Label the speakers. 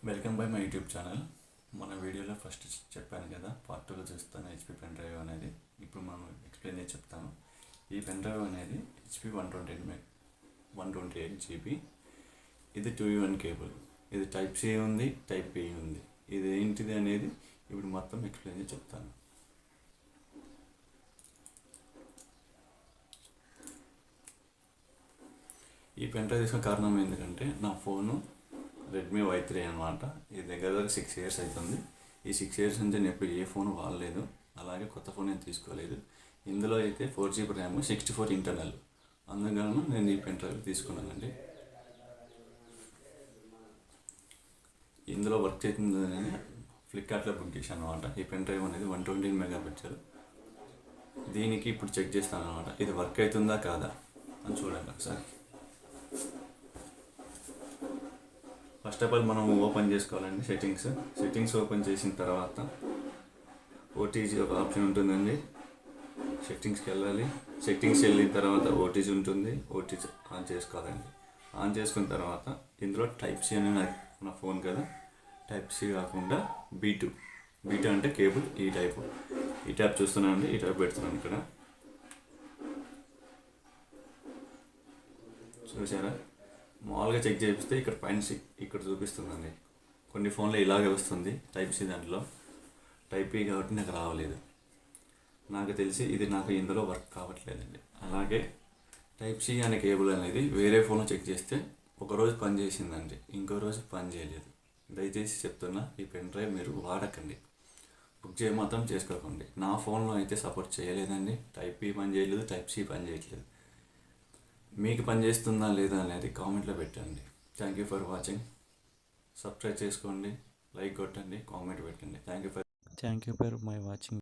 Speaker 1: Welcome by my YouTube channel. మన వీడియోలో first చెప్పాను కదా, పార్ట్ 2లో చూస్తాను హెచ్పి పెన్ డ్రైవ్ అనేది. ఇప్పుడు మనం ఎక్స్ప్లెయిన్ చేసి చెప్తాను. ఈ పెన్ డ్రైవ్ అనేది హెచ్పి 128 GB. ఇది 2U1 కేబుల్. ఇది టైప్ సి ఉంది, టైప్ బి ఉంది. ఇది ఏంటిది అనేది ఇప్పుడు మొత్తం ఎక్స్ప్లెయిన్ చేసి చెప్తాను. ఈ పెన్ డ్రైవ్ తీసుకున్న కారణం ఎందుకంటే నా ఫోను రెడ్మీ Y3 అనమాట. ఇది దగ్గర 6 years అవుతుంది. ఈ 6 years నుంచి నేను ఎప్పుడు ఏ ఫోన్ వాడలేదు, అలాగే కొత్త ఫోన్ నేను తీసుకోలేదు. ఇందులో అయితే 4GB ర్యామ్, 64 ఇంటర్నల్. అందువలన నేను ఈ పెన్ డ్రైవ్ తీసుకున్నానండి. ఇందులో వర్క్ చేస్తుందని ఫ్లిప్కార్ట్లో బుక్ చేశాను అనమాట. ఈ పెన్ డ్రైవ్ అనేది 120 MB. దీనికి ఇప్పుడు చెక్ చేస్తాను అనమాట, ఇది వర్క్ అవుతుందా కాదా అని చూడండి ఒకసారి. ఫస్ట్ ఆఫ్ ఆల్ మనం ఓపెన్ చేసుకోవాలండి సెట్టింగ్స్ ఓపెన్ చేసిన తర్వాత ఓటీజీ ఒక ఆప్షన్ ఉంటుందండి. సెట్టింగ్స్కి వెళ్ళాలి. సెట్టింగ్స్ వెళ్ళిన తర్వాత ఓటీజీ ఉంటుంది. ఓటీజీ ఆన్ చేసుకోవాలండి. ఆన్ చేసుకున్న తర్వాత ఇందులో టైప్ సి అని నా ఫోన్ కదా, టైప్ సి కాకుండా B2 అంటే కేబుల్. ఈ టైప్ చూస్తున్నానండి. ఈ టైప్ పెడుతున్నాను. ఇక్కడ చూసారా, మామూలుగా చెక్ చేపిస్తే ఇక్కడ పైన ఇక్కడ చూపిస్తుందండి. కొన్ని ఫోన్లో ఇలాగే వస్తుంది టైప్ సి, దాంట్లో టైప్ ఈ కాబట్టి నాకు రావలేదు. నాకు తెలిసి ఇది నాకు ఇందులో వర్క్ కావట్లేదండి. అలాగే టైప్ సి అనే కేబుల్ అనేది వేరే ఫోన్లో చెక్ చేస్తే ఒకరోజు పని చేసిందండి, ఇంకో రోజు పని చేయలేదు. దయచేసి చెప్తున్నా, ఈ పెన్ డ్రైవ్ మీరు వాడకండి. బుక్ మాత్రం చేసుకోకండి. నా ఫోన్లో అయితే సపోర్ట్ చేయలేదండి. టైప్ ఈ పని చేయలేదు, టైప్ సి పని చేయట్లేదు. మీకు పని చేస్తుందా లేదా అనేది కామెంట్లో పెట్టండి. Thank you for watching. Subscribe చేసుకోండి, లైక్ కొట్టండి, కామెంట్ పెట్టండి. Thank you for my watching.